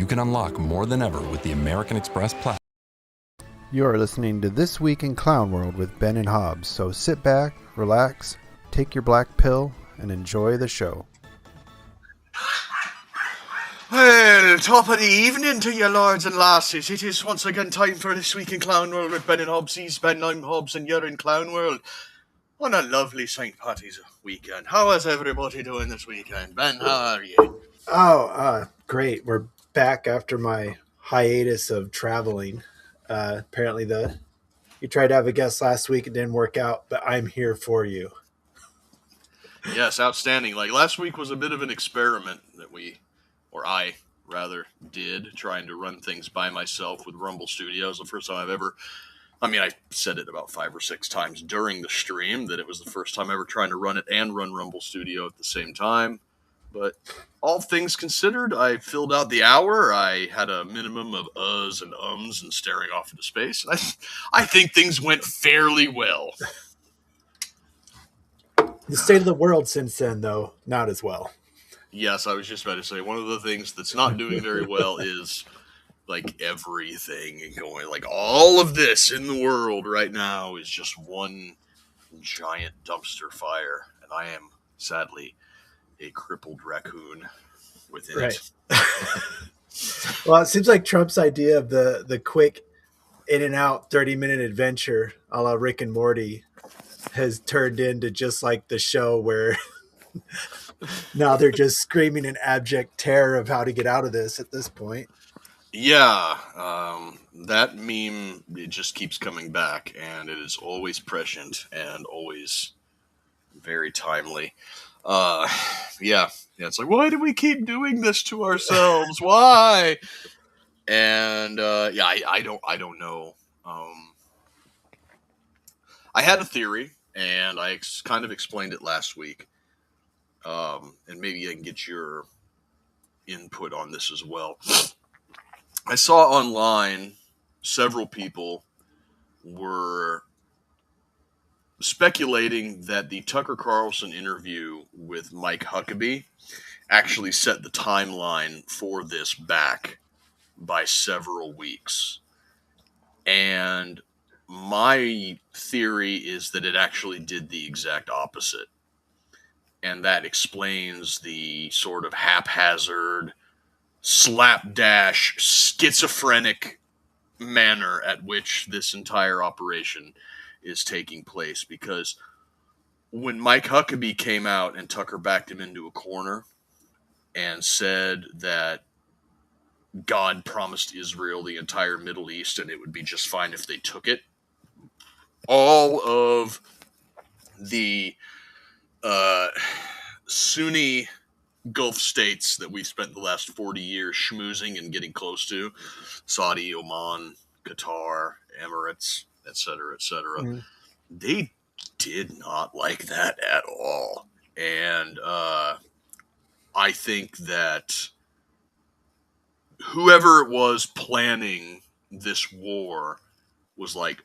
can unlock more than ever with the American Express platform. You are listening to This Week in Clown World with Ben and Hobbs, so sit back, relax, take your black pill, and enjoy the show. Well, top of the evening to you lords and lassies. It is once again time for This Week in Clown World with Ben and Hobbs. He's Ben, I'm Hobbs, and you're in Clown World on a lovely St. Patty's weekend. How is everybody doing this weekend? Ben, how are you? Great. We're back after my hiatus of traveling. Apparently you tried to have a guest last week, it didn't work out, but I'm here for you. Yes, outstanding. Like, last week was a bit of an experiment that I did, trying to run things by myself with Rumble Studios. The first time I said it about 5 or 6 times during the stream that it was the first time ever trying to run it and run Rumble Studio at the same time. But all things considered, I filled out the hour. I had a minimum of uhs and ums and staring off into space. And I think things went fairly well. The state of the world since then, though, not as well. Yes, I was just about to say, one of the things that's not doing very well is, like, everything going, like, all of this in the world right now is just one giant dumpster fire. And I am, sadly, a crippled raccoon within it. Well, it seems like Trump's idea of the quick in and out 30-minute adventure a la Rick and Morty has turned into just like the show where now they're just screaming in abject terror of how to get out of this at this point. Yeah, that meme, it just keeps coming back, and it is always prescient and always very timely. Yeah, it's like, why do we keep doing this to ourselves? Why? And I don't know. I had a theory, and I kind of explained it last week. And maybe I can get your input on this as well. I saw online several people were speculating that the Tucker Carlson interview with Mike Huckabee actually set the timeline for this back by several weeks. And my theory is that it actually did the exact opposite. And that explains the sort of haphazard, slapdash, schizophrenic manner at which this entire operation is taking place. Because when Mike Huckabee came out and Tucker backed him into a corner and said that God promised Israel the entire Middle East and it would be just fine if they took it, all of the Sunni Gulf states that we've spent the last 40 years schmoozing and getting close to, Saudi, Oman, Qatar, Emirates, etc., they did not like that at all. And I think that whoever it was planning this war was like,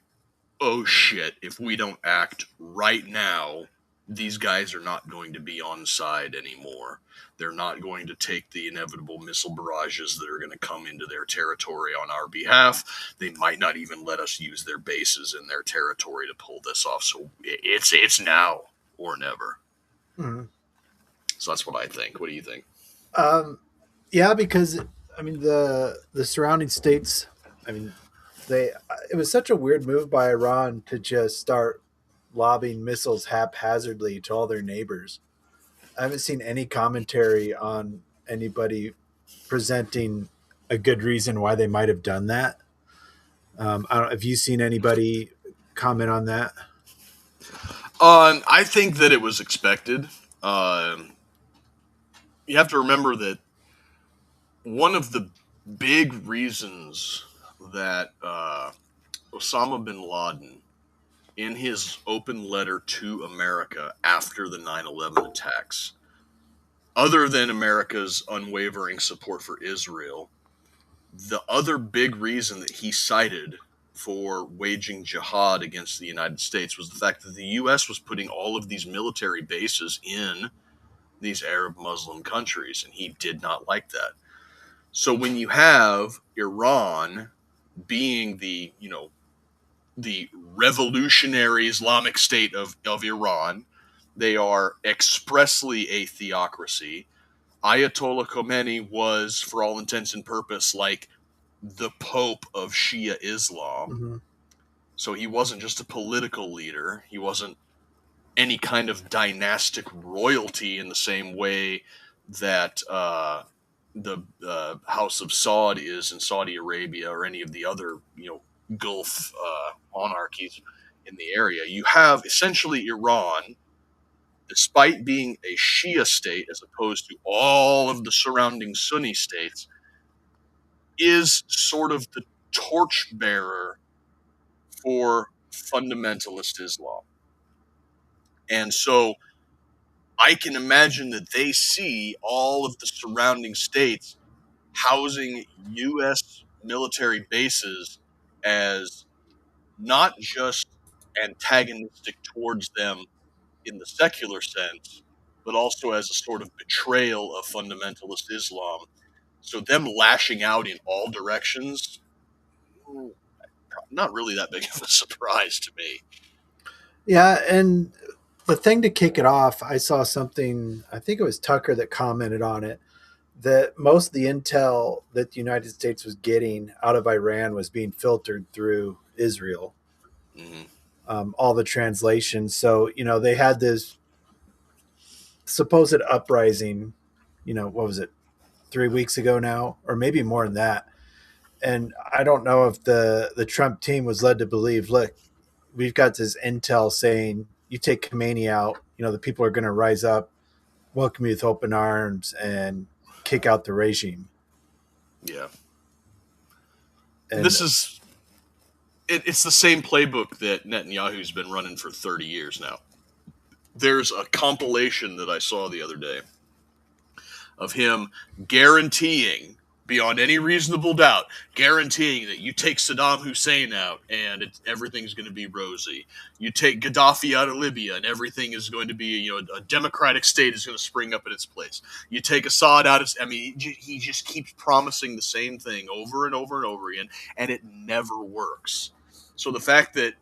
oh shit, if we don't act right now, these guys are not going to be on side anymore. They're not going to take the inevitable missile barrages that are going to come into their territory on our behalf. They might not even let us use their bases in their territory to pull this off. So it's now or never. Mm-hmm. So that's what I think. What do you think? Yeah, because I mean the surrounding states, I mean, it was such a weird move by Iran to just start lobbing missiles haphazardly to all their neighbors. I haven't seen any commentary on anybody presenting a good reason why they might have done that. Have you seen anybody comment on that? I think that it was expected. You have to remember that one of the big reasons that Osama bin Laden, in his open letter to America after the 9/11 attacks, other than America's unwavering support for Israel, the other big reason that he cited for waging jihad against the United States was the fact that the U.S. was putting all of these military bases in these Arab Muslim countries, and he did not like that. So when you have Iran being the revolutionary Islamic State of Iran, they are expressly a theocracy. Ayatollah Khomeini was, for all intents and purpose, like the Pope of Shia Islam. Mm-hmm. So he wasn't just a political leader. He wasn't any kind of dynastic royalty in the same way that the House of Saud is in Saudi Arabia or any of the other, Gulf monarchies in the area. You have essentially Iran, despite being a Shia state as opposed to all of the surrounding Sunni states, is sort of the torchbearer for fundamentalist Islam. And so I can imagine that they see all of the surrounding states housing U.S. military bases as not just antagonistic towards them in the secular sense, but also as a sort of betrayal of fundamentalist Islam. So them lashing out in all directions, not really that big of a surprise to me. Yeah, and the thing to kick it off, I saw something, I think it was Tucker that commented on it, that most of the intel that the United States was getting out of Iran was being filtered through Israel, Mm-hmm. all the translations. So, they had this supposed uprising, what was it, 3 weeks ago now, or maybe more than that. And I don't know if the Trump team was led to believe, look, we've got this intel saying you take Khomeini out, the people are going to rise up, welcome you with open arms, and kick out the regime. Yeah. And This is it's the same playbook that Netanyahu's been running for 30 years now. There's a compilation that I saw the other day of him guaranteeing, beyond any reasonable doubt, guaranteeing that you take Saddam Hussein out and everything's going to be rosy. You take Gaddafi out of Libya and everything is going to be, a democratic state is going to spring up in its place. You take Assad out of, he just keeps promising the same thing over and over and over again, and it never works. So the fact that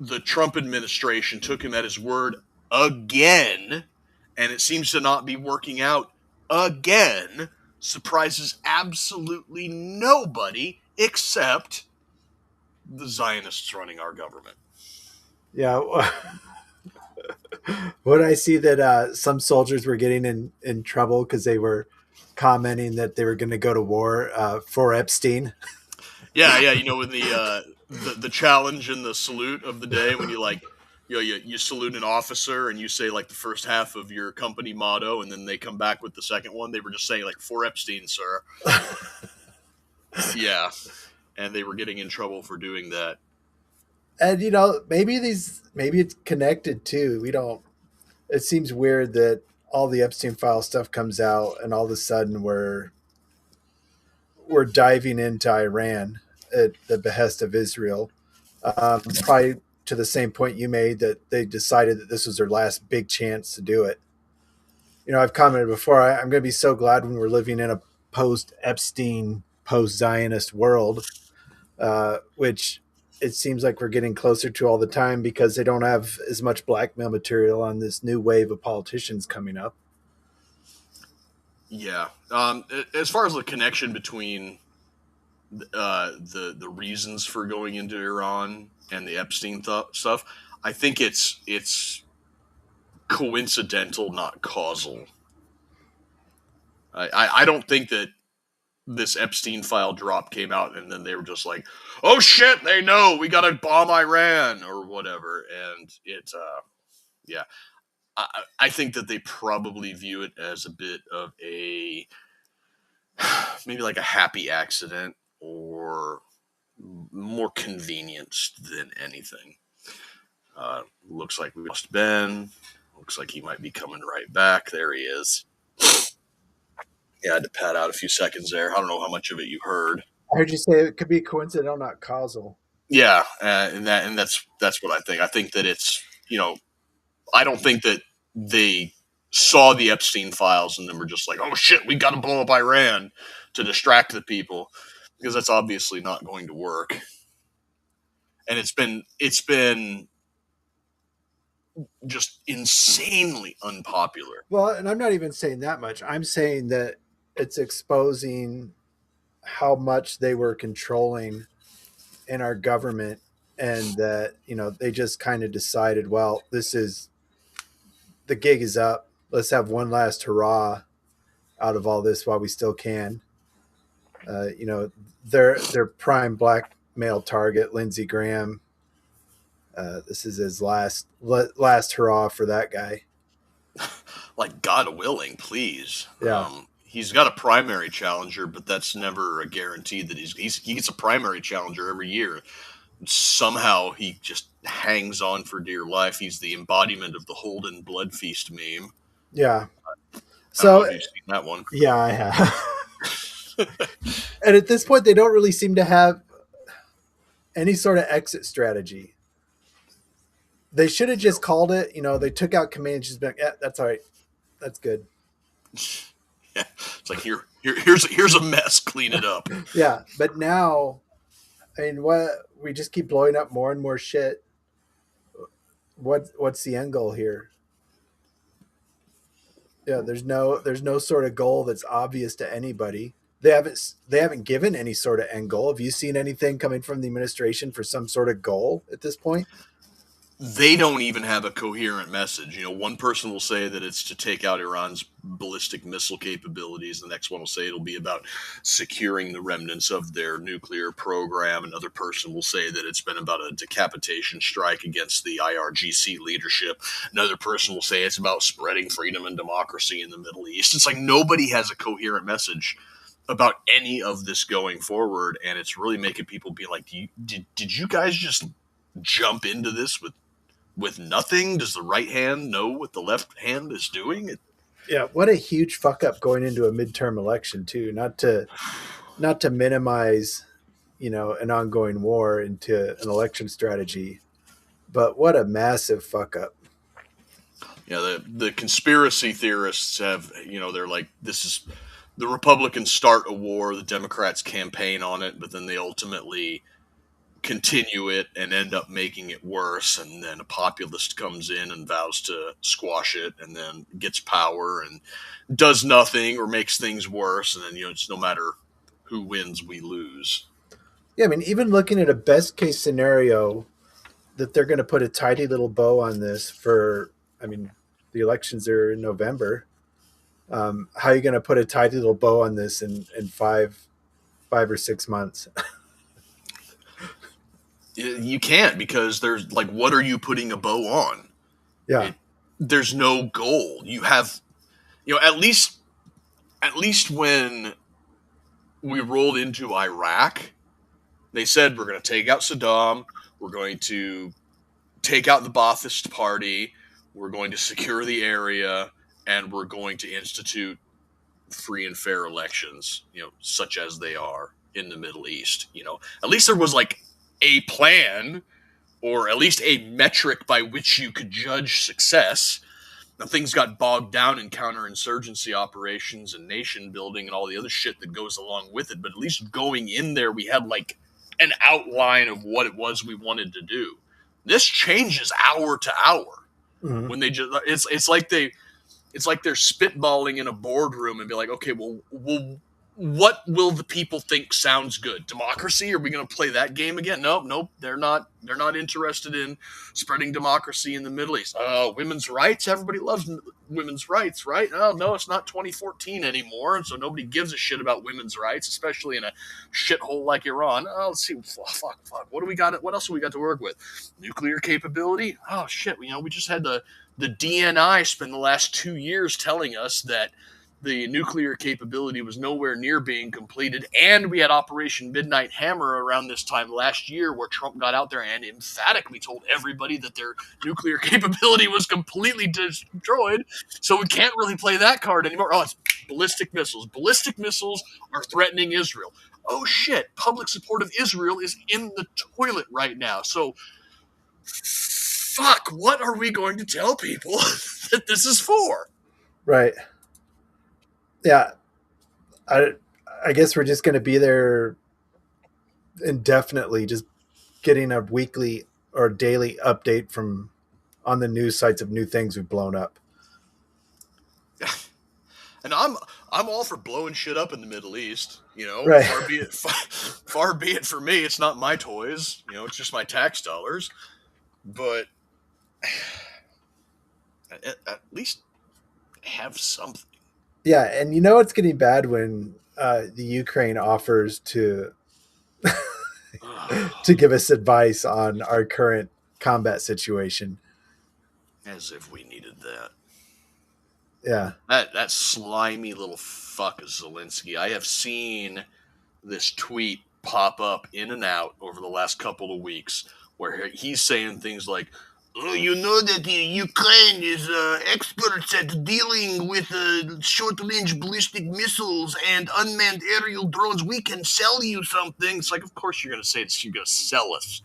the Trump administration took him at his word again, and it seems to not be working out again, surprises absolutely nobody except the Zionists running our government. yeah, what I see that some soldiers were getting in trouble because they were commenting that they were going to go to war for Epstein. Yeah, when the challenge and the salute of the day, when you salute an officer and you say like the first half of your company motto, and then they come back with the second one. They were just saying like for Epstein, sir. Yeah, and they were getting in trouble for doing that. And maybe it's connected too. We don't. It seems weird that all the Epstein file stuff comes out, and all of a sudden we're diving into Iran at the behest of Israel. Probably to the same point you made, that they decided that this was their last big chance to do it. I've commented before, I'm going to be so glad when we're living in a post-Epstein, post-Zionist world, which it seems like we're getting closer to all the time because they don't have as much blackmail material on this new wave of politicians coming up. Yeah. As far as the connection between the reasons for going into Iran and the Epstein stuff, I think it's coincidental, not causal. I don't think that this Epstein file drop came out and then they were just like, oh shit, they know we got to bomb Iran or whatever. And yeah, I think that they probably view it as a bit of maybe like a happy accident or more convenience than anything. Looks like we lost Ben. Looks like he might be coming right back. There he is. Yeah, I had to pad out a few seconds there. I don't know how much of it you heard. I heard you say it could be coincidental, not causal. Yeah, and that's what I think. I think that it's I don't think that they saw the Epstein files and then were just like, oh shit, we got to blow up Iran to distract the people, because that's obviously not going to work. And it's been just insanely unpopular. Well, and I'm not even saying that much. I'm saying that it's exposing how much they were controlling in our government, and that, they just kind of decided, well, the gig is up. Let's have one last hurrah out of all this while we still can. Their prime blackmail target, Lindsey Graham. This is his last hurrah for that guy. Like, God willing, please. Yeah. He's got a primary challenger, but that's never a guarantee that he gets a primary challenger every year. Somehow he just hangs on for dear life. He's the embodiment of the Holden Blood Feast meme. Yeah. So have you seen that one? Yeah, I have. And at this point, they don't really seem to have any sort of exit strategy. They should have just called it. They took out command, just been like, yeah, that's all right. That's good. Yeah, it's like here's a mess. Clean it up. Yeah, but now, what we just keep blowing up more and more shit. What's the end goal here? Yeah, there's no sort of goal that's obvious to anybody. They haven't given any sort of end goal. Have you seen anything coming from the administration for some sort of goal at this point? They don't even have a coherent message. One person will say that it's to take out Iran's ballistic missile capabilities. The next one will say it'll be about securing the remnants of their nuclear program. Another person will say that it's been about a decapitation strike against the IRGC leadership. Another person will say it's about spreading freedom and democracy in the Middle East. It's like nobody has a coherent message about any of this going forward, and it's really making people be like, did you guys just jump into this with nothing? Does the right hand know what the left hand is doing? Yeah, what a huge fuck up going into a midterm election too. Not to minimize, an ongoing war into an election strategy, but what a massive fuck up. Yeah, the conspiracy theorists have, they're like, this is the Republicans start a war, the Democrats campaign on it, but then they ultimately continue it and end up making it worse, and then a populist comes in and vows to squash it and then gets power and does nothing or makes things worse, and then it's no matter who wins, we lose. Yeah, even looking at a best case scenario that they're going to put a tidy little bow on this for, the elections are in November. How are you going to put a tidy little bow on this in 5 or 6 months? You can't, because there's like, what are you putting a bow on? Yeah. There's no goal. You have, at least when we rolled into Iraq, they said, we're going to take out Saddam. We're going to take out the Ba'athist Party. We're going to secure the area, and we're going to institute free and fair elections, such as they are in the Middle East. At least there was like a plan, or at least a metric by which you could judge success. Now, things got bogged down in counterinsurgency operations and nation building and all the other shit that goes along with it. But at least going in there, we had like an outline of what it was we wanted to do. This changes hour to hour. Mm-hmm. When they just, it's like they're spitballing in a boardroom and be like, okay, well, what will the people think sounds good? Democracy? Are we going to play that game again? Nope. They're not interested in spreading democracy in the Middle East. Women's rights? Everybody loves women's rights, right? Oh, no, it's not 2014 anymore, and so nobody gives a shit about women's rights, especially in a shithole like Iran. Oh, let's see. Fuck. What do we got? What else do we got to work with? Nuclear capability? Oh, shit. We just had the DNI spend the last 2 years telling us that the nuclear capability was nowhere near being completed, and we had Operation Midnight Hammer around this time last year, where Trump got out there and emphatically told everybody that their nuclear capability was completely destroyed, so we can't really play that card anymore. Oh, it's ballistic missiles. Ballistic missiles are threatening Israel. Oh, shit. Public support of Israel is in the toilet right now, so fuck, what are we going to tell people that this is for? Right. Yeah. I I guess we're just going to be there indefinitely, just getting a weekly or daily update from on the news sites of new things we've blown up. And I'm all for blowing shit up in the Middle East. Right. Far be it for me. It's not my toys. It's just my tax dollars. But at least have something. Yeah, and you know it's getting bad when the Ukraine offers to give us advice on our current combat situation. As if we needed that. Yeah. That slimy little fuck of Zelensky. I have seen this tweet pop up in and out over the last couple of weeks where he's saying things like, "Oh, you know that Ukraine is experts at dealing with short-range ballistic missiles and unmanned aerial drones. We can sell you something." It's like, of course you're going to say it's, you're going to sell us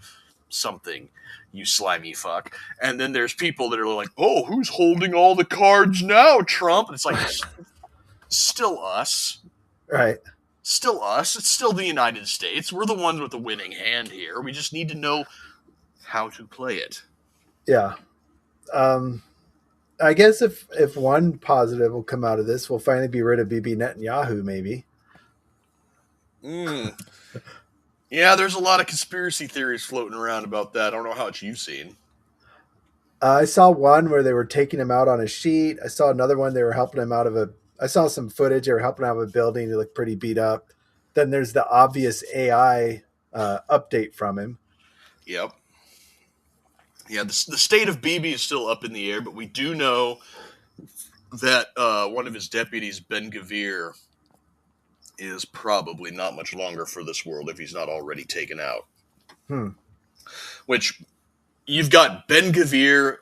something, you slimy fuck. And then there's people that are like, "Oh, who's holding all the cards now, Trump?" And it's like, still us. Right. Still us. It's still the United States. We're the ones with the winning hand here. We just need to know how to play it. Yeah. I guess if one positive will come out of this, we'll finally be rid of Bibi Netanyahu, maybe. Yeah, there's a lot of conspiracy theories floating around about that. I don't know how much you've seen. I saw one where they were taking him out on a sheet. I saw another one they were helping him out of I saw some footage. They were helping out of a building. He looked pretty beat up. Then there's the obvious AI update from him. Yep. Yeah, the state of Bibi is still up in the air, but we do know that one of his deputies, Ben Gvir, is probably not much longer for this world if he's not already taken out. Which, you've got Ben Gvir,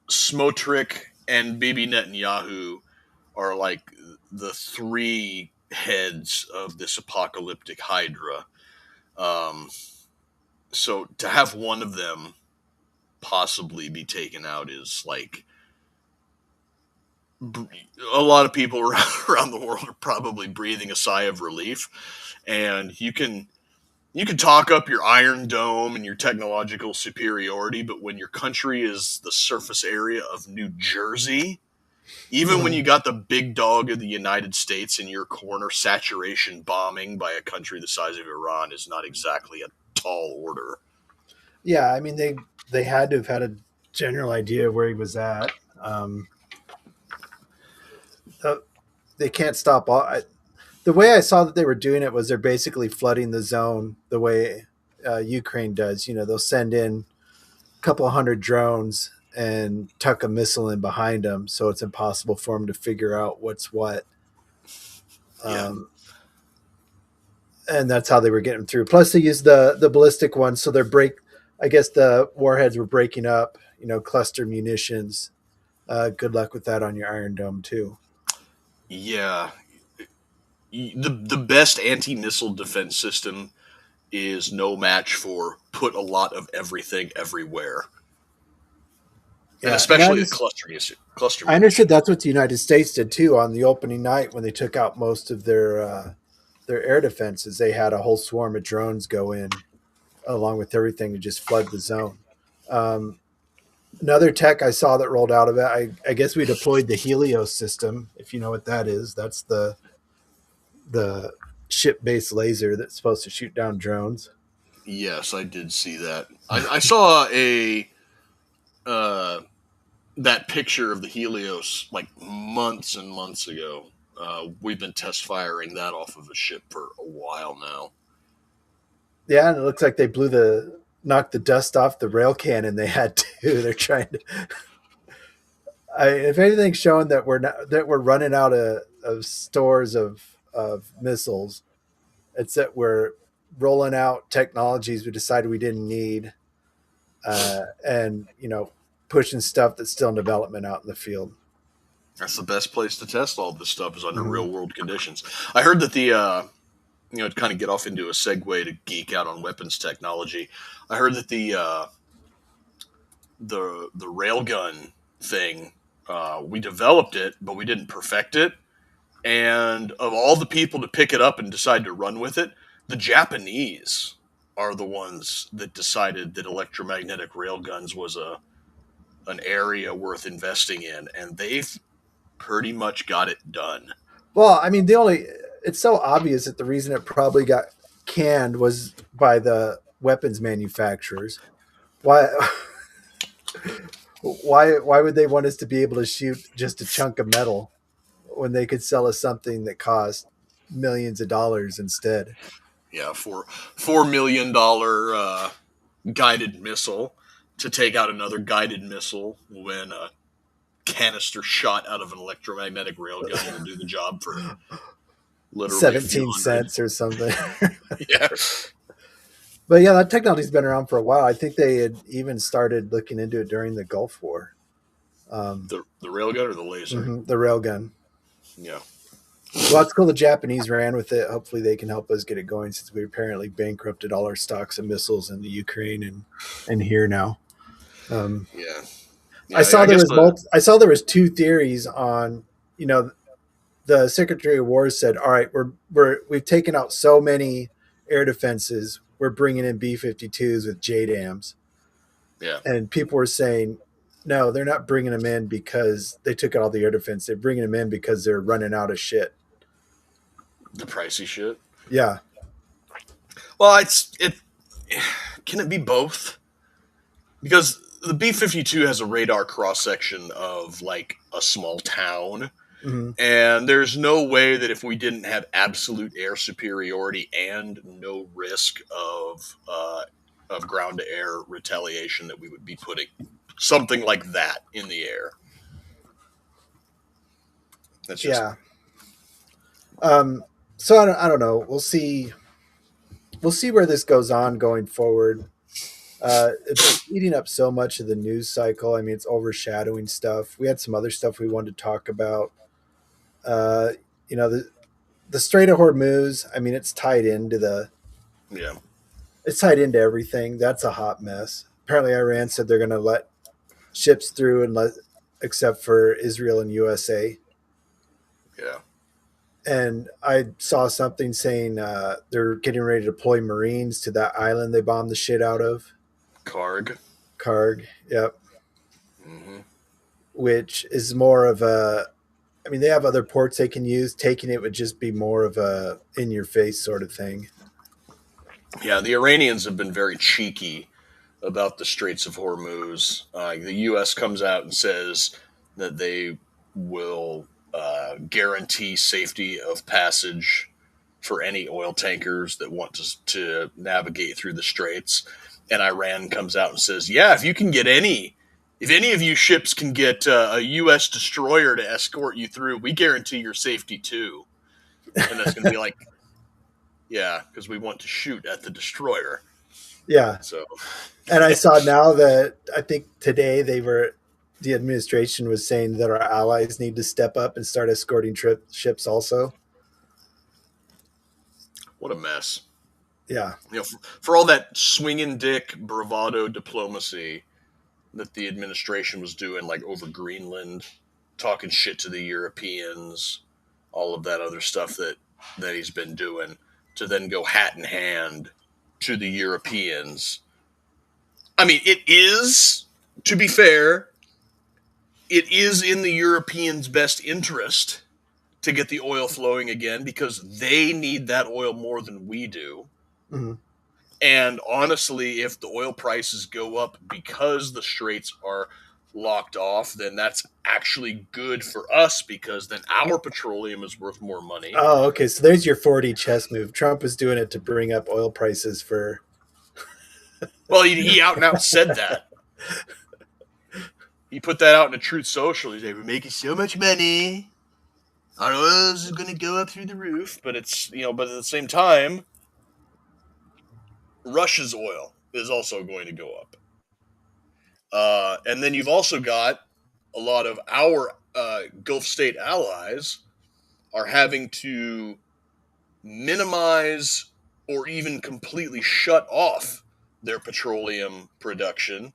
Smotrich, and Bibi Netanyahu are like the three heads of this apocalyptic hydra. So to have one of them possibly be taken out is like, a lot of people around the world are probably breathing a sigh of relief. And you can talk up your Iron Dome and your technological superiority, but when your country is the surface area of New Jersey, even when you got the big dog of the United States in your corner, saturation bombing by a country the size of Iran is not exactly a tall order. Yeah, I mean they had to have had a general idea of where he was at. They can't stop all. The way I saw that they were doing it was they're basically flooding the zone the way Ukraine does. They'll send in a couple hundred drones and tuck a missile in behind them, so it's impossible for them to figure out what's what. Yeah. And that's how they were getting through. Plus, they used the ballistic ones, so I guess the warheads were breaking up. Cluster munitions. Good luck with that on your Iron Dome too. Yeah. The best anti-missile defense system is no match for put a lot of everything everywhere. Yeah, and especially the cluster munitions. I understood that's what the United States did too on the opening night when they took out most of their air defenses. They had a whole swarm of drones go in along with everything to just flood the zone. Another tech I saw that rolled out of it, I guess we deployed the Helios system, if you know what that is. That's the ship-based laser that's supposed to shoot down drones. Yes, I did see that. I saw that picture of the Helios like months and months ago. We've been test firing that off of a ship for a while now. Yeah, and it looks like they knocked the dust off the rail cannon they had too. They're trying to. If anything's showing that we're running out of stores of missiles, it's that we're rolling out technologies we decided we didn't need, and pushing stuff that's still in development out in the field. That's the best place to test all this stuff is under real world conditions. I heard that to kind of get off into a segue to geek out on weapons technology, I heard that the railgun thing We developed it, but we didn't perfect it. And of all the people to pick it up and decide to run with it, the Japanese are the ones that decided that electromagnetic railguns was an area worth investing in, and they've pretty much got it done. Well, I mean, it's so obvious that the reason it probably got canned was by the weapons manufacturers. Why why would they want us to be able to shoot just a chunk of metal when they could sell us something that cost millions of dollars instead? Yeah, for $4 million guided missile to take out another guided missile when a canister shot out of an electromagnetic railgun will do the job for literally a few 17 hundred. cents or something. Yeah, But yeah, that technology's been around for a while. I think they had even started looking into it during the Gulf War. the railgun or the laser. The railgun. Yeah, Well, it's cool the Japanese ran with it. Hopefully they can help us get it going since we apparently bankrupted all our stocks of missiles in the Ukraine and here now. yeah. I saw I saw there was two theories on, the Secretary of War said, all right, we've taken out so many air defenses. We're bringing in B-52s with JDAMs. Yeah, And people were saying, no, they're not bringing them in because they took out all the air defense. They're bringing them in because they're running out of shit. the pricey shit. Yeah. Well, it can it be both? Because the B-52 has a radar cross section of like a small town. Mm-hmm. And there's no way that if we didn't have absolute air superiority and no risk of ground to air retaliation, that we would be putting something like that in the air. That's just, So I don't know. We'll see where this goes on going forward. It's eating up so much of the news cycle. I mean, it's overshadowing stuff. We had some other stuff we wanted to talk about. The Strait of Hormuz. I mean, it's tied into everything. That's a hot mess. Apparently, Iran said they're going to let ships through except for Israel and USA. Yeah. And I saw something saying they're getting ready to deploy Marines to that island they bombed the shit out of. Karg. Yep. Mm-hmm. Which is more of a, I mean, they have other ports they can use. Taking it would just be more of a in-your-face sort of thing. Yeah, the Iranians have been very cheeky about the Straits of Hormuz. The U.S. comes out and says that they will guarantee safety of passage for any oil tankers that want to navigate through the straits. And Iran comes out and says, yeah, if any of you ships can get a U.S. destroyer to escort you through, we guarantee your safety too. And that's going to be like, yeah, because we want to shoot at the destroyer. Yeah. So, and I saw now that I think today the administration was saying that our allies need to step up and start escorting ships also. what a mess. Yeah. For all that swinging dick bravado diplomacy that the administration was doing, like over Greenland, talking shit to the Europeans, all of that other stuff that he's been doing, to then go hat in hand to the Europeans. I mean, it is, to be fair, it is in the Europeans' best interest to get the oil flowing again because they need that oil more than we do. Mm-hmm. And honestly, if the oil prices go up because the straits are locked off, then that's actually good for us because then our petroleum is worth more money. Oh, okay. So there's your 4D chess move. Trump is doing it to bring up oil prices for. Well, he out and out said that. He put that out in a Truth Social. He said, we're making so much money. Our oil is going to go up through the roof. But it's, but at the same time, Russia's oil is also going to go up. And then you've also got a lot of our Gulf state allies are having to minimize or even completely shut off their petroleum production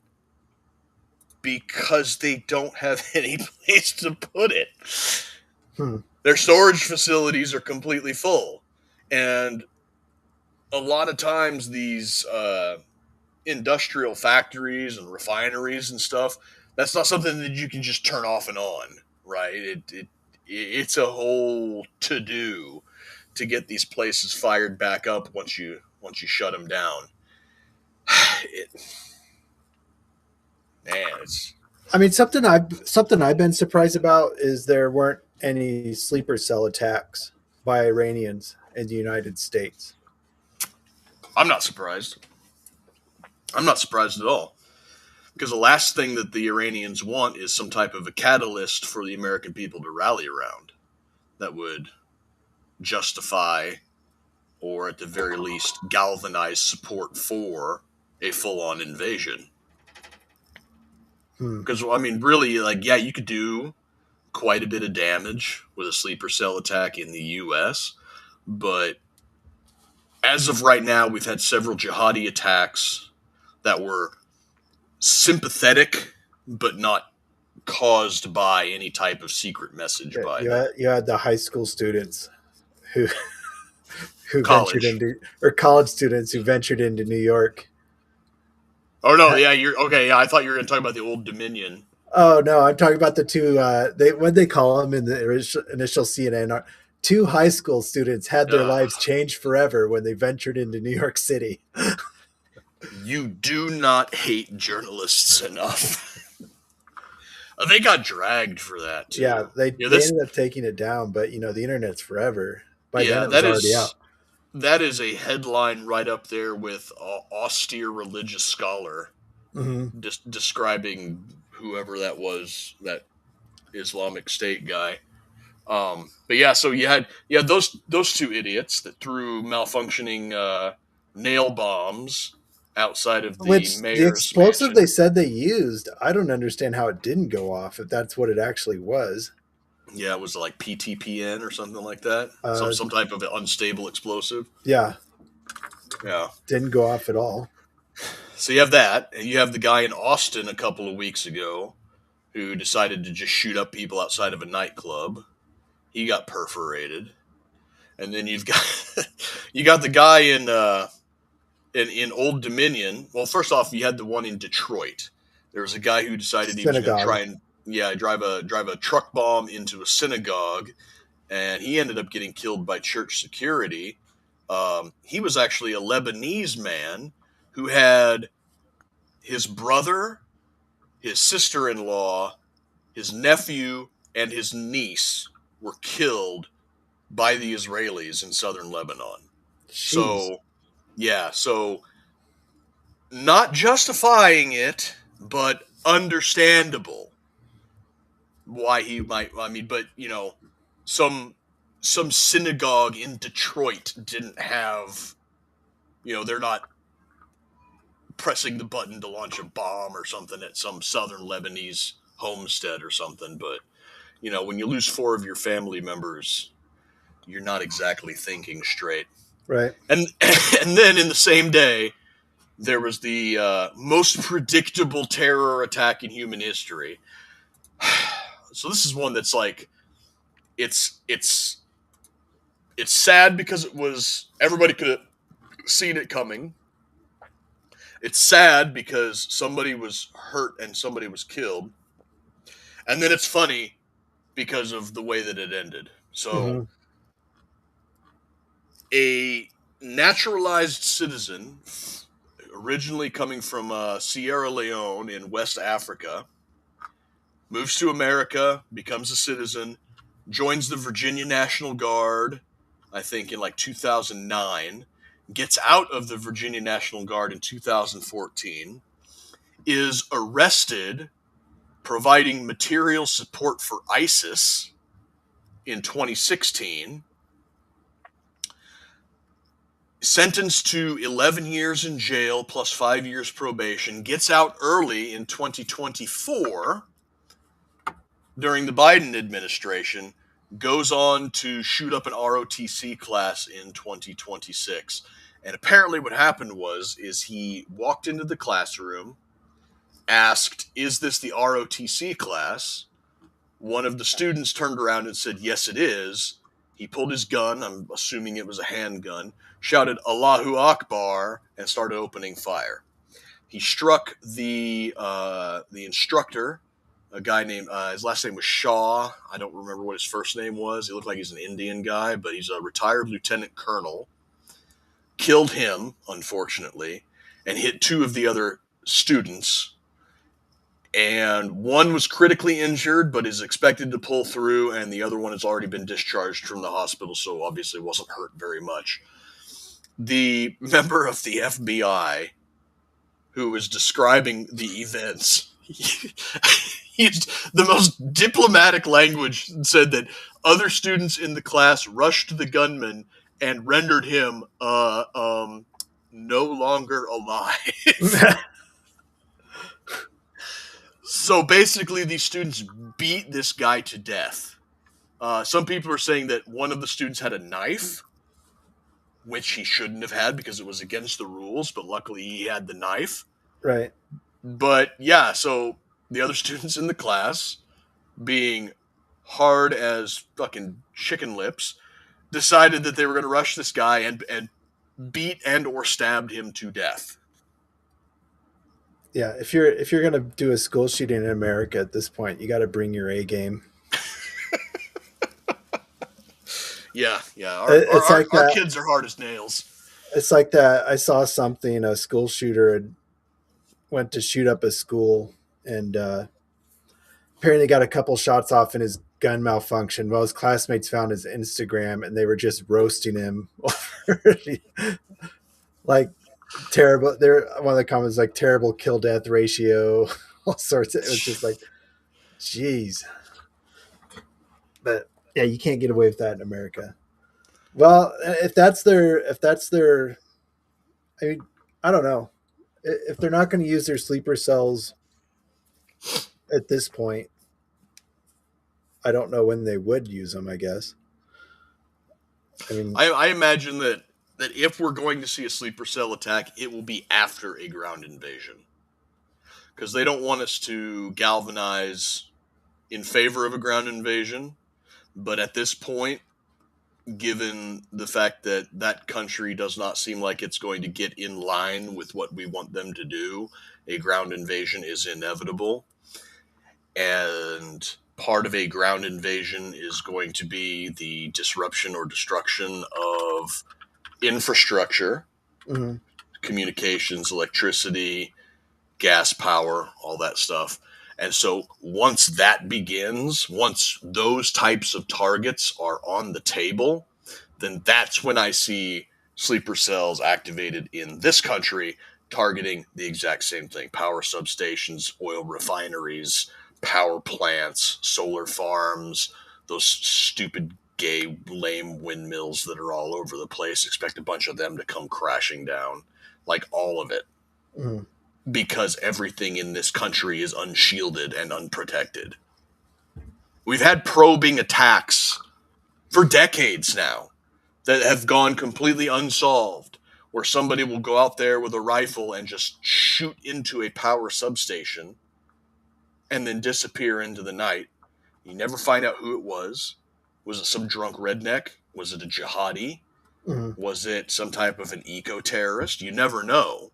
because they don't have any place to put it. Hmm. Their storage facilities are completely full. And a lot of times these industrial factories and refineries and stuff, that's not something that you can just turn off and on, right? It's a whole to do to get these places fired back up once you shut them down. It, man, it's I mean, something I've been surprised about is there weren't any sleeper cell attacks by Iranians in the United States. I'm not surprised. I'm not surprised at all. Because the last thing that the Iranians want is some type of a catalyst for the American people to rally around that would justify or at the very least galvanize support for a full-on invasion. Because, I mean, really, like, yeah, you could do quite a bit of damage with a sleeper cell attack in the U.S., but as of right now, we've had several jihadi attacks that were sympathetic, but not caused by any type of secret message by You had the high school students who college. ventured into, or college students who ventured into New York. Oh no, yeah, you're okay. Yeah, I thought you were going to talk about the Old Dominion. Oh no, I'm talking about the two. They call them in the initial CNN. Two high school students had their lives changed forever when they ventured into New York City. You do not hate journalists enough. They got dragged for that too. Yeah, they ended up taking it down, but the internet's forever. By then, it was already out. That is a headline right up there with austere religious scholar, just describing whoever that was, that Islamic State guy. But yeah, so you had those two idiots that threw malfunctioning nail bombs outside of the mayor's the explosive mansion. they said they used. I don't understand how it didn't go off if that's what it actually was. Yeah, it was like PTPN or something like that. Some type of unstable explosive. Yeah. Yeah. Didn't go off at all. So you have that, and you have the guy in Austin a couple of weeks ago who decided to just shoot up people outside of a nightclub. He got perforated. And then you've got the guy in Old Dominion. Well, first off, you had the one in Detroit. There was a guy who decided he was going to try and drive a truck bomb into a synagogue, and he ended up getting killed by church security. He was actually a Lebanese man who had his brother, his sister-in-law, his nephew, and his niece were killed by the Israelis in southern Lebanon. Jeez. So not justifying it, but understandable why he might. I mean, but some synagogue in Detroit didn't have, they're not pressing the button to launch a bomb or something at some southern Lebanese homestead or something. But when you lose 4 of your family members, you're not exactly thinking straight. Right. And then in the same day, there was the most predictable terror attack in human history. So this is one that's like, it's sad because it was, everybody could have seen it coming. It's sad because somebody was hurt and somebody was killed. And then it's funny because of the way that it ended. So a naturalized citizen, originally coming from Sierra Leone in West Africa, moves to America, becomes a citizen, joins the Virginia National Guard, I think in like 2009, gets out of the Virginia National Guard in 2014, is arrested providing material support for ISIS in 2016, sentenced to 11 years in jail plus 5 years probation, gets out early in 2024 during the Biden administration, goes on to shoot up an ROTC class in 2026. And apparently what happened is he walked into the classroom, asked, "Is this the ROTC class?" One of the students turned around and said, "Yes, it is." He pulled his gun, I'm assuming it was a handgun, shouted "Allahu Akbar," and started opening fire. He struck the instructor, a guy named, his last name was Shaw. I don't remember what his first name was. He looked like he's an Indian guy, but he's a retired lieutenant colonel. Killed him, unfortunately, and hit two of the other students. And one was critically injured, but is expected to pull through, and the other one has already been discharged from the hospital, so obviously wasn't hurt very much. The member of the FBI who was describing the events used the most diplomatic language and said that other students in the class rushed the gunman and rendered him no longer alive. So basically, these students beat this guy to death. Some people are saying that one of the students had a knife, which he shouldn't have had because it was against the rules, but luckily he had the knife. Right. But yeah, so the other students in the class, being hard as fucking chicken lips, decided that they were going to rush this guy and beat and or stabbed him to death. Yeah, if you're gonna do a school shooting in America at this point, you got to bring your A game. Yeah. Our kids are hard as nails. It's like that. I saw something. A school shooter had went to shoot up a school, and apparently got a couple shots off, and his gun malfunctioned. Well, his classmates found his Instagram, and they were just roasting him over like. Terrible. There, one of the comments like terrible kill death ratio, all sorts. It was just like, geez. But yeah, you can't get away with that in America. Well, if that's their, I mean, I don't know if they're not going to use their sleeper cells at this point. I don't know when they would use them. I guess. I mean, I imagine that if we're going to see a sleeper cell attack, it will be after a ground invasion. Because they don't want us to galvanize in favor of a ground invasion. But at this point, given the fact that that country does not seem like it's going to get in line with what we want them to do, a ground invasion is inevitable. And part of a ground invasion is going to be the disruption or destruction of infrastructure, communications, electricity, gas power, all that stuff. And so once that begins, once those types of targets are on the table, then that's when I see sleeper cells activated in this country targeting the exact same thing. Power substations, oil refineries, power plants, solar farms, those stupid gay, lame windmills that are all over the place. Expect a bunch of them to come crashing down. Like all of it. Because everything in this country is unshielded and unprotected. We've had probing attacks for decades now that have gone completely unsolved, where somebody will go out there with a rifle and just shoot into a power substation and then disappear into the night. You never find out who it was. Was it some drunk redneck? Was it a jihadi? Was it some type of an eco-terrorist? You never know.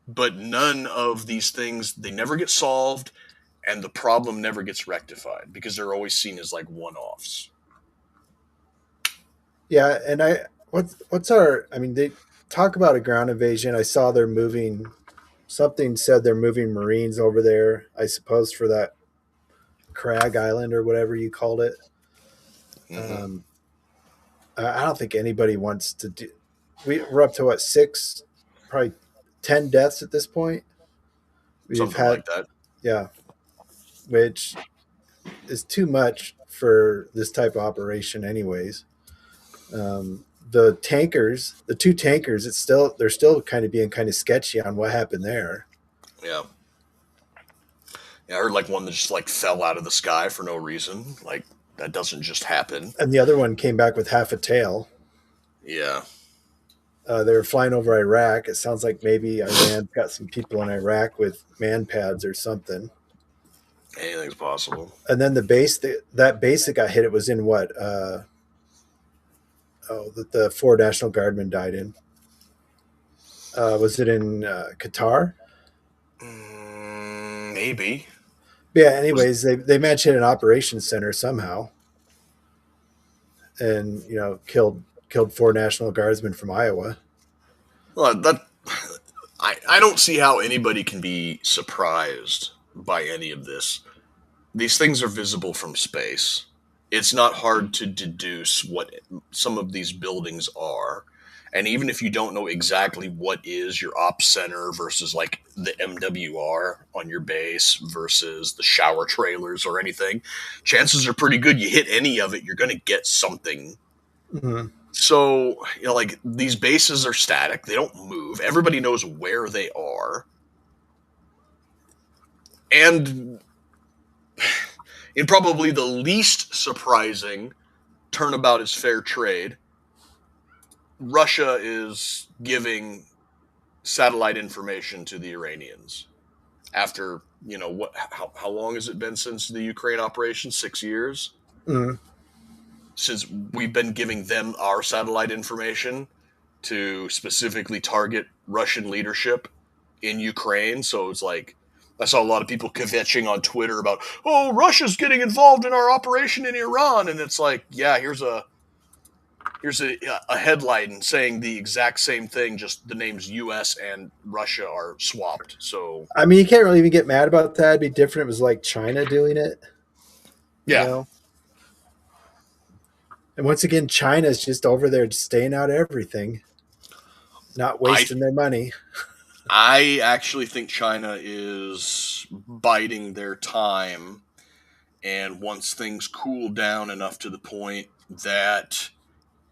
But none of these things, they never get solved, and the problem never gets rectified because they're always seen as like one-offs. Yeah, and they talk about a ground invasion. I saw they're moving, something said they're moving Marines over there, I suppose, for that Crag Island or whatever you called it. I don't think anybody wants to do. We're up to what, 6, probably 10 deaths at this point. Something like that. Yeah, which is too much for this type of operation, anyways. The two tankers, they're still kind of being kind of sketchy on what happened there. Yeah. I heard like one that just like fell out of the sky for no reason. Like that doesn't just happen. And the other one came back with half a tail. Yeah. They were flying over Iraq. It sounds like maybe Iran's got some people in Iraq with man pads or something. Anything's possible. And then the base, that base that got hit, it was in what? That the 4 National Guardmen died in. Was it in Qatar? Maybe. Yeah. Anyways, they mentioned an operations center somehow, and killed 4 National Guardsmen from Iowa. Well, I don't see how anybody can be surprised by any of this. These things are visible from space. It's not hard to deduce what some of these buildings are. And even if you don't know exactly what is your ops center versus like the MWR on your base versus the shower trailers or anything, chances are pretty good you hit any of it, you're going to get something. Mm-hmm. So, like these bases are static. They don't move. Everybody knows where they are. And in probably the least surprising turnabout is fair trade, Russia is giving satellite information to the Iranians after, how long has it been since the Ukraine operation? 6 years? Mm-hmm. Since we've been giving them our satellite information to specifically target Russian leadership in Ukraine. So it's like, I saw a lot of people kvetching on Twitter about, oh, Russia's getting involved in our operation in Iran. And it's like, yeah, here's a headline saying the exact same thing, just the names U.S. and Russia are swapped. So, I mean, you can't really even get mad about that. It'd be different if it was like China doing it. yeah. And once again, China's just over there staying out of everything, not wasting their money. I actually think China is biding their time, and once things cool down enough to the point that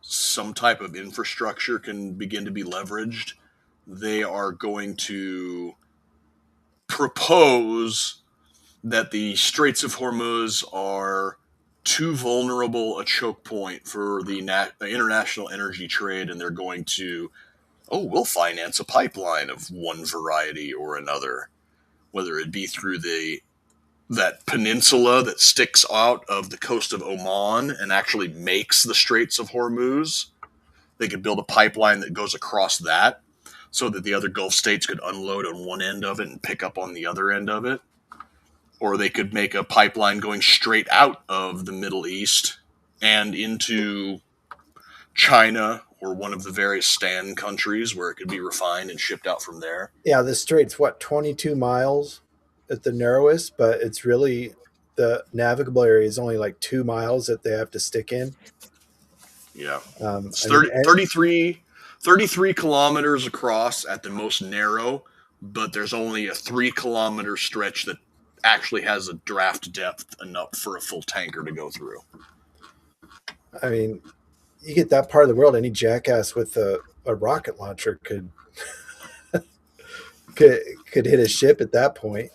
some type of infrastructure can begin to be leveraged, they are going to propose that the Straits of Hormuz are too vulnerable a choke point for the international energy trade, and they're going to, we'll finance a pipeline of one variety or another, whether it be through that peninsula that sticks out of the coast of Oman and actually makes the Straits of Hormuz. They could build a pipeline that goes across that so that the other Gulf states could unload on one end of it and pick up on the other end of it. Or they could make a pipeline going straight out of the Middle East and into China or one of the various Stan countries where it could be refined and shipped out from there. Yeah, the strait's 22 miles at the narrowest, but it's really the navigable area is only like 2 miles that they have to stick in. Yeah. It's 33 kilometers across at the most narrow, but there's only a 3-kilometer stretch that actually has a draft depth enough for a full tanker to go through. I mean, you get that part of the world, any jackass with a rocket launcher could hit a ship at that point.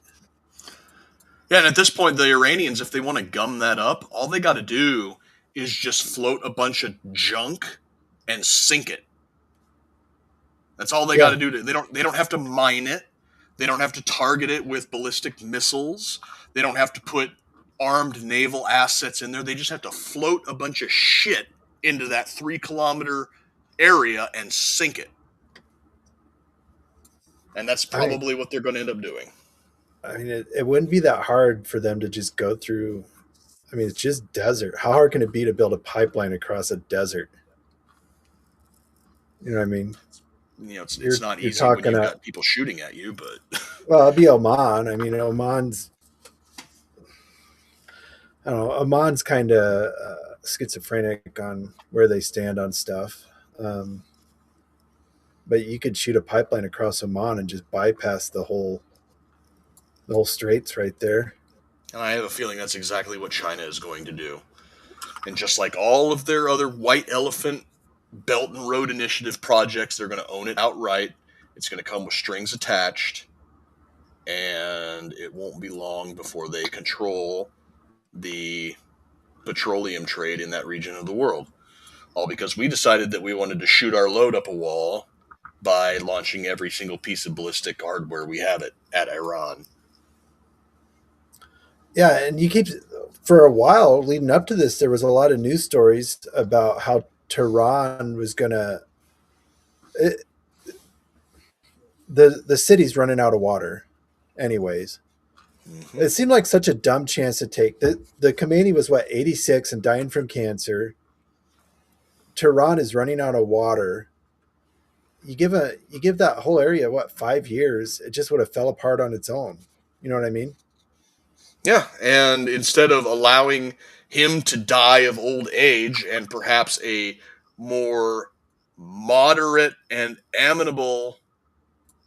Yeah, and at this point, the Iranians, if they want to gum that up, all they got to do is just float a bunch of junk and sink it. That's all they got to do. They don't have to mine it. They don't have to target it with ballistic missiles. They don't have to put armed naval assets in there. They just have to float a bunch of shit into that 3-kilometer area and sink it. And that's probably what they're going to end up doing. I mean, it wouldn't be that hard for them to just go through. I mean, it's just desert. How hard can it be to build a pipeline across a desert? You know what I mean? It's not easy when you've got people shooting at you, but... Well, it'd be Oman. I mean, Oman's kind of schizophrenic on where they stand on stuff. But you could shoot a pipeline across Oman and just bypass the whole straits right there. And I have a feeling that's exactly what China is going to do. And just like all of their other white elephant Belt and Road Initiative projects, they're going to own it outright. It's going to come with strings attached. And it won't be long before they control the petroleum trade in that region of the world. All because we decided that we wanted to shoot our load up a wall by launching every single piece of ballistic hardware we have at Iran. Yeah, and you keep for a while leading up to this, there was a lot of news stories about how Tehran was gonna the city's running out of water, anyways. Mm-hmm. It seemed like such a dumb chance to take. The Khomeini was what 86 and dying from cancer. Tehran is running out of water. You give that whole area what 5 years, it just would have fell apart on its own. You know what I mean? Yeah, and instead of allowing him to die of old age and perhaps a more moderate and amenable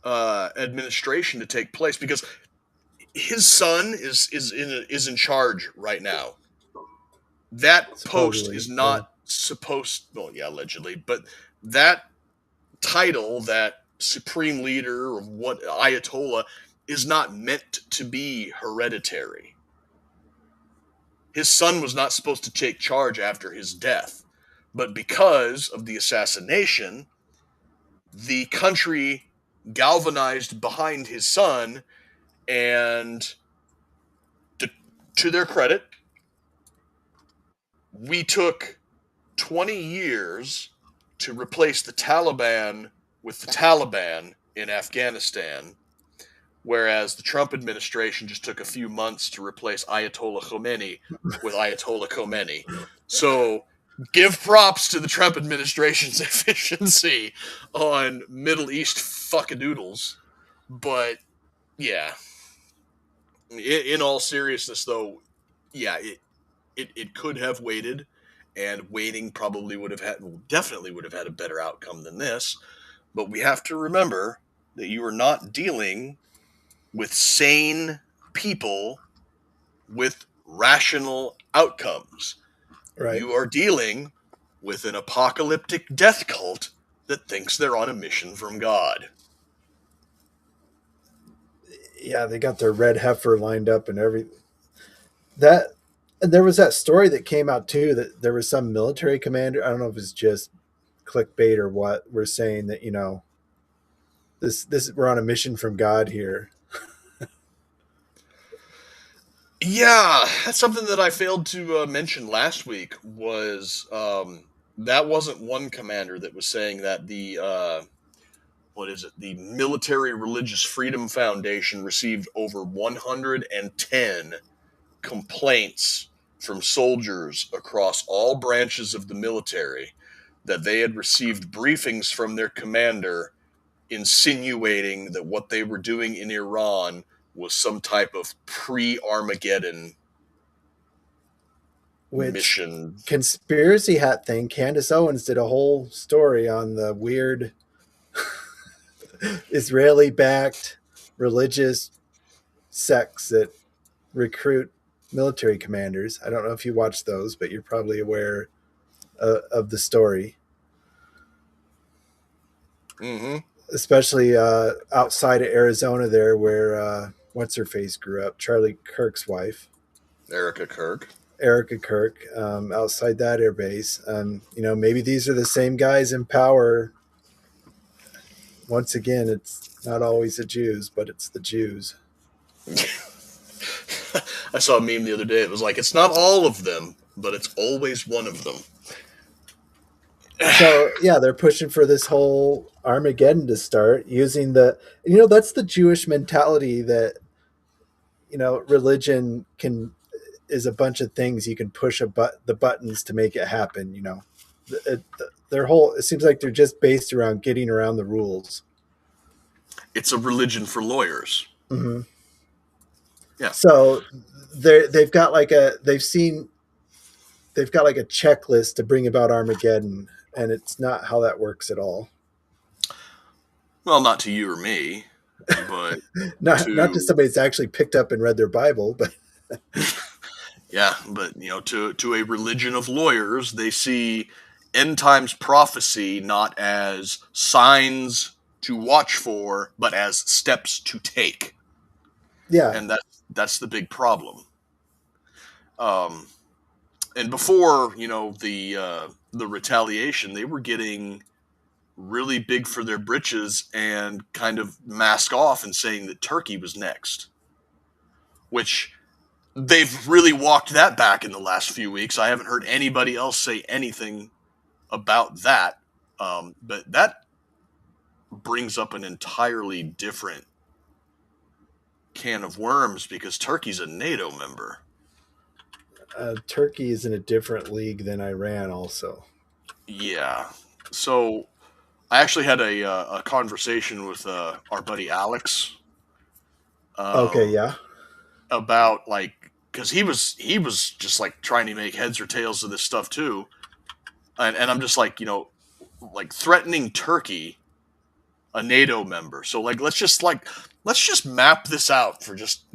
administration to take place, because his son is in charge right now. That post Supposedly, is yeah. not supposed, well, yeah, allegedly, but that title, that supreme leader of what Ayatollah, is not meant to be hereditary. His son was not supposed to take charge after his death, but because of the assassination, the country galvanized behind his son, and to their credit, we took 20 years to replace the Taliban with the Taliban in Afghanistan, whereas the Trump administration just took a few months to replace Ayatollah Khomeini with Ayatollah Khomeini. So give props to the Trump administration's efficiency on Middle East fuckadoodles. But yeah, in all seriousness, though, yeah, it could have waited, and waiting probably would have had, well, definitely would have had a better outcome than this. But we have to remember that you are not dealing with sane people with rational outcomes. Right. You are dealing with an apocalyptic death cult that thinks they're on a mission from God. Yeah, they got their red heifer lined up and everything. That and there was that story that came out too that there was some military commander. I don't know if it's just clickbait or what. We're saying that this we're on a mission from God here. Yeah, that's something that I failed to mention last week. Was that wasn't one commander that was saying that the what is it? The Military Religious Freedom Foundation received over 110 complaints from soldiers across all branches of the military that they had received briefings from their commander insinuating that what they were doing in Iran was some type of pre-Armageddon Which mission. conspiracy hat thing, Candace Owens did a whole story on the weird Israeli backed religious sects that recruit military commanders. I don't know if you watched those, but you're probably aware of the story, Mm-hmm. especially outside of Arizona, there where what's her face grew up, Charlie Kirk's wife, Erica Kirk. Erica Kirk, outside that air base. Maybe these are the same guys in power. Once again, it's not always the Jews, but it's the Jews. I saw a meme the other day. It was like, it's not all of them, but it's always one of them. So yeah, they're pushing for this whole Armageddon to start using that's the Jewish mentality that religion is a bunch of things you can push the buttons to make it happen. Their whole, it seems like they're just based around getting around the rules. It's a religion for lawyers. Mm-hmm. Yeah. So they've got like a checklist to bring about Armageddon, and it's not how that works at all. Well, not to you or me, but not to somebody that's actually picked up and read their Bible, but yeah, but to a religion of lawyers, they see end times prophecy not as signs to watch for, but as steps to take. Yeah, and that's the big problem. And before the retaliation, they were getting really big for their britches and kind of mask off and saying that Turkey was next, which they've really walked that back in the last few weeks. I haven't heard anybody else say anything about that. But that brings up an entirely different can of worms because Turkey's a NATO member. Turkey is in a different league than Iran, also. Yeah. So I actually had a conversation with our buddy Alex. Okay, yeah. About like, because he was just like trying to make heads or tails of this stuff too, and I'm just like, like threatening Turkey, a NATO member. So like let's just map this out for just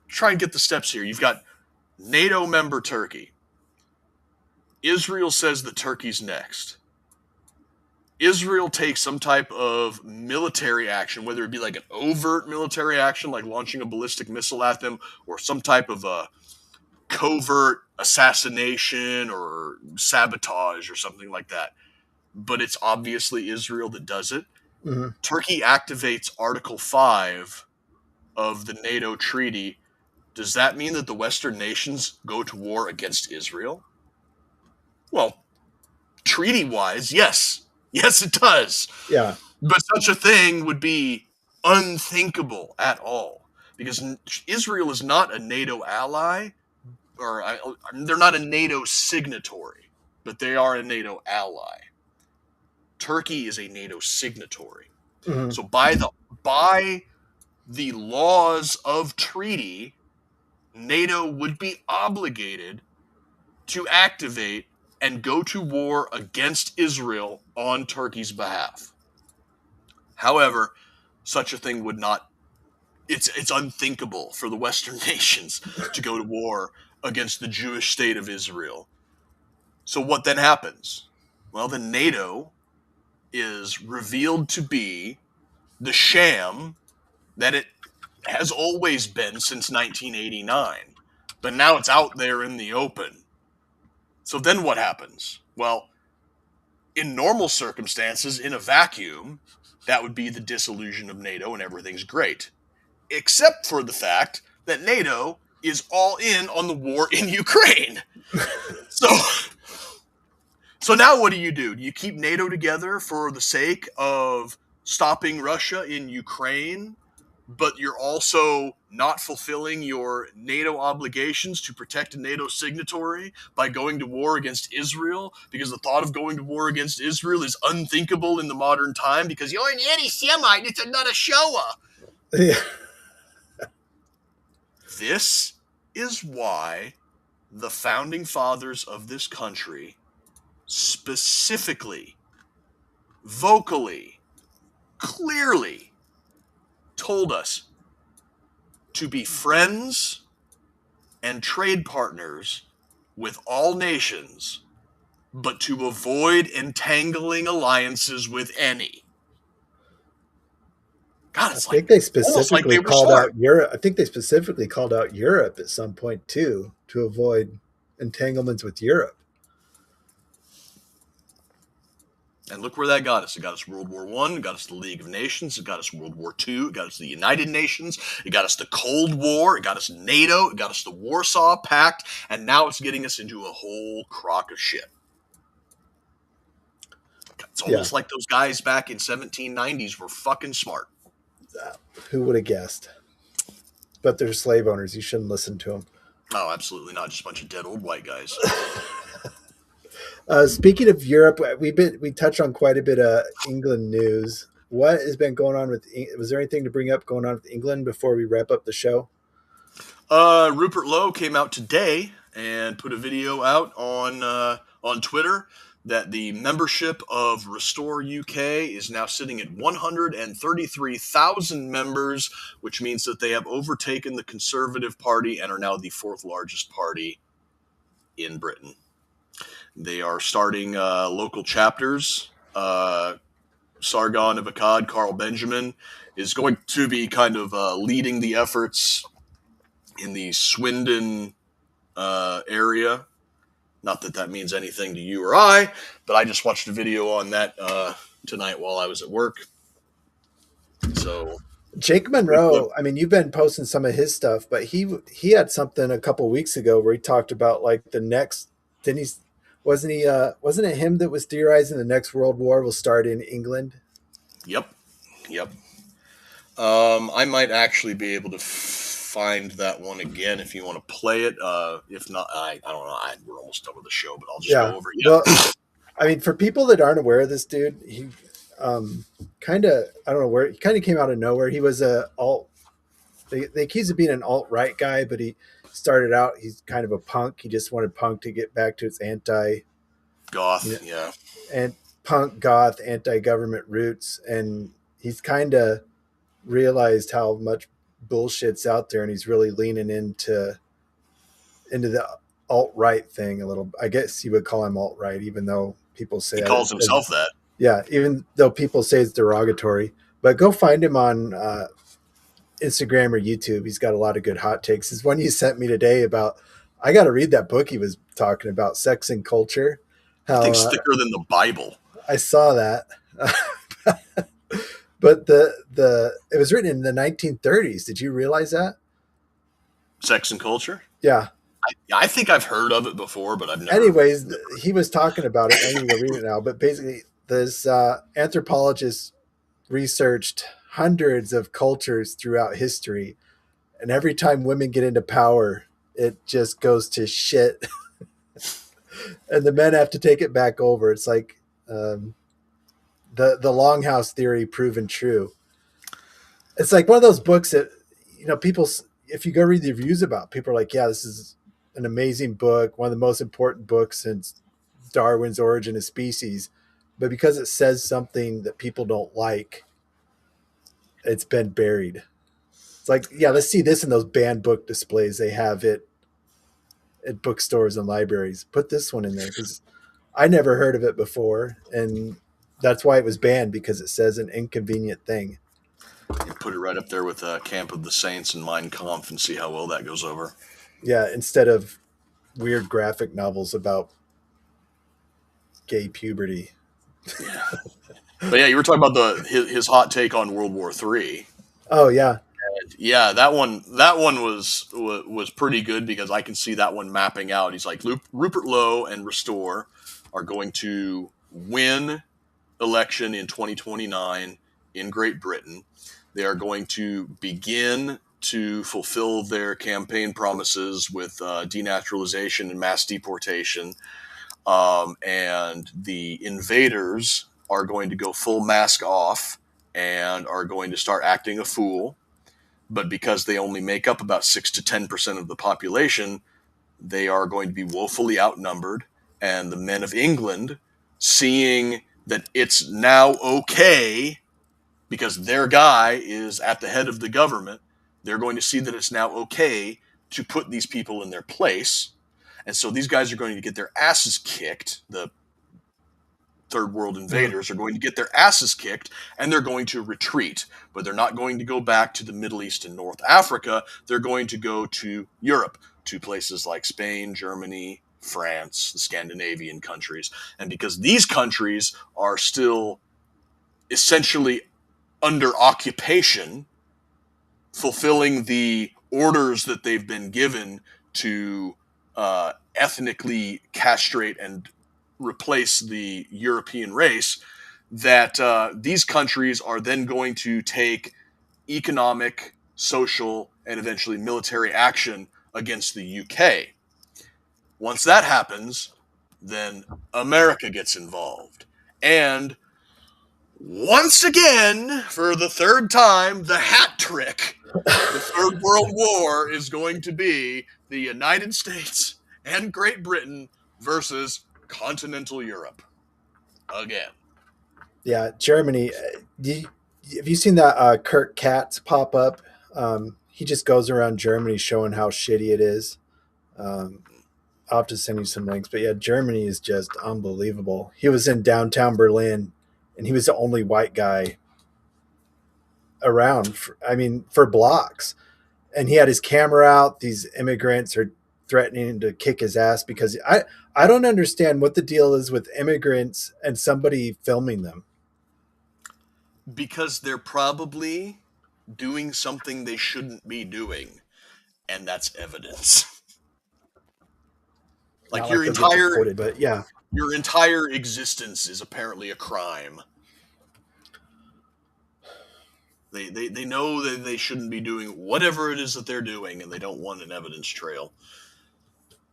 try and get the steps here. You've got NATO member Turkey. Israel says that Turkey's next. Israel takes some type of military action, whether it be like an overt military action, like launching a ballistic missile at them, or some type of a covert assassination or sabotage or something like that. But it's obviously Israel that does it. Mm-hmm. Turkey activates Article 5 of the NATO treaty. Does that mean that the Western nations go to war against Israel? Well, treaty-wise, yes. Yes, it does. Yeah. But such a thing would be unthinkable at all. Because Israel is not a NATO ally, or they're not a NATO signatory, but they are a NATO ally. Turkey is a NATO signatory. Mm-hmm. So by the laws of treaty, NATO would be obligated to activate and go to war against Israel on Turkey's behalf. However, such a thing would not, it's unthinkable for the Western nations to go to war against the Jewish state of Israel. So what then happens? Well, then NATO is revealed to be the sham that it has always been since 1989. But now it's out there in the open. So then what happens? Well, in normal circumstances, in a vacuum, that would be the dissolution of NATO and everything's great. Except for the fact that NATO is all in on the war in Ukraine. So now what do? Do you keep NATO together for the sake of stopping Russia in Ukraine, but you're also not fulfilling your NATO obligations to protect a NATO signatory by going to war against Israel? Because the thought of going to war against Israel is unthinkable in the modern time because you're an anti-Semite, it's not a Shoah. Yeah. This is why the founding fathers of this country specifically, vocally, clearly told us to be friends and trade partners with all nations, but to avoid entangling alliances with any. God, it's I think they specifically called smart. out Europe. I think they specifically called out Europe at some point too, to avoid entanglements with Europe. And look where that got us. It got us World War I, it got us the League of Nations, it got us World War II, it got us the United Nations, it got us the Cold War, it got us NATO, it got us the Warsaw Pact, and now it's getting us into a whole crock of shit. It's almost like those guys back in 1790s were fucking smart. Who would have guessed? But they're slave owners. You shouldn't listen to them. Oh, absolutely not. Just a bunch of dead old white guys. Speaking of Europe, we touched on quite a bit of England news. What has been going on with? Was there anything to bring up going on with England before we wrap up the show? Rupert Lowe came out today and put a video out on Twitter that the membership of Restore UK is now sitting at 133,000 members, which means that they have overtaken the Conservative Party and are now the fourth largest party in Britain. They are starting local chapters. Sargon of Akkad, Carl Benjamin, is going to be kind of leading the efforts in the Swindon area. Not that that means anything to you or I, but I just watched a video on that tonight while I was at work. So Jake Monroe, I mean, you've been posting some of his stuff, but he had something a couple weeks ago where he talked about like the next. Didn't he? Wasn't it him that was theorizing the next World War will start in England? yep, yep. I might actually be able to find that one again if you want to play it. If not, I don't know. We're almost done with the show, but I'll just Yeah. go over it. Well, I mean, for people that aren't aware of this dude, he kind of, I don't know where, he kind of came out of nowhere. He was a alt. They accuse of being an alt right guy, but he started out. He's kind of a punk. He just wanted punk to get back to its Goth, yeah. and punk goth anti government roots, and he's kind of realized how much bullshit's out there, and he's really leaning into the alt right thing a little. I guess you would call him alt right, even though people say He calls himself that. Yeah, even though people say it's derogatory. But go find him on Instagram or YouTube. He's got a lot of good hot takes. There's one you sent me today about. I got to read that book he was talking about, Sex and Culture. I think thicker than the Bible. I saw that. But it was written in the 1930s. Did you realize that? Sex and Culture? Yeah. I think I've heard of it before, but I've never. Anyways, he was talking about it. I need to read it now. But basically, this anthropologist researched hundreds of cultures throughout history, and every time women get into power, it just goes to shit, and the men have to take it back over. It's like the Longhouse theory proven true. It's like one of those books that people, if you go read the reviews about, people are like, yeah, this is an amazing book, one of the most important books since Darwin's Origin of Species. But because it says something that people don't like, it's been buried. It's like, yeah, let's see this in those banned book displays they have it at bookstores and libraries. Put this one in there, because I never heard of it before, and that's why it was banned, because it says an inconvenient thing. You put it right up there with Camp of the Saints and Mein Kampf and see how well that goes over. Yeah, instead of weird graphic novels about gay puberty. Yeah. But yeah, you were talking about his hot take on World War III. Oh yeah. And yeah, that one was pretty good, because I can see that one mapping out. He's like, Rupert Lowe and Restore are going to win election in 2029 in Great Britain. They are going to begin to fulfill their campaign promises with denaturalization and mass deportation. And the invaders are going to go full mask off and are going to start acting a fool. But because they only make up about 6 to 10% of the population, they are going to be woefully outnumbered. And the men of England, seeing that it's now okay because their guy is at the head of the government, they're going to see that it's now okay to put these people in their place. And so these guys are going to get their asses kicked. The third world invaders are going to get their asses kicked, and they're going to retreat. But they're not going to go back to the Middle East and North Africa. They're going to go to Europe, to places like Spain, Germany, France, the Scandinavian countries. And because these countries are still essentially under occupation, fulfilling the orders that they've been given to ethnically castrate and replace the European race, that these countries are then going to take economic, social, and eventually military action against the UK. Once that happens, then America gets involved. And once again, for the third time, the hat trick, the Third World War is going to be the United States and Great Britain versus continental Europe. Again. Yeah, Germany. Have you seen that Kirk Katz pop up? He just goes around Germany showing how shitty it is. I'll have to send you some links. But yeah, Germany is just unbelievable. He was in downtown Berlin, and he was the only white guy around, for blocks. And he had his camera out. These immigrants are threatening to kick his ass, because I don't understand what the deal is with immigrants and somebody filming them. Because they're probably doing something they shouldn't be doing, and that's evidence. Like Not your like they'll get entire deported, but yeah. your entire existence is apparently a crime. They know that they shouldn't be doing whatever it is that they're doing, and they don't want an evidence trail.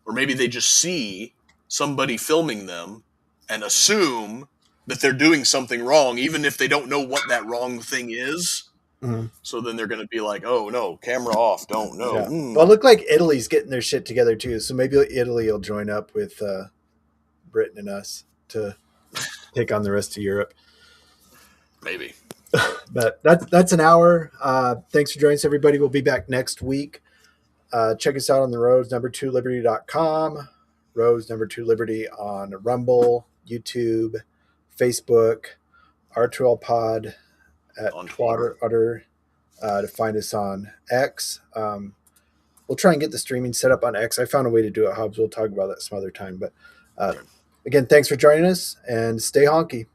Or maybe they just see somebody filming them and assume that they're doing something wrong, even if they don't know what that wrong thing is. Mhm. So then they're going to be like, "Oh no, camera off, don't know." Yeah. Well, it looked like Italy's getting their shit together too, so maybe Italy will join up with Britain and us to take on the rest of Europe. Maybe. But that's an hour. Thanks for joining us, everybody. We'll be back next week. Check us out on the roads, number2liberty.com, roads, number2liberty on Rumble, YouTube, Facebook, R2L Pod at On Twatter Utter, to find us on X. We'll try and get the streaming set up on X. I found a way to do it, Hobbs. We'll talk about that some other time. But again, thanks for joining us, and stay honky.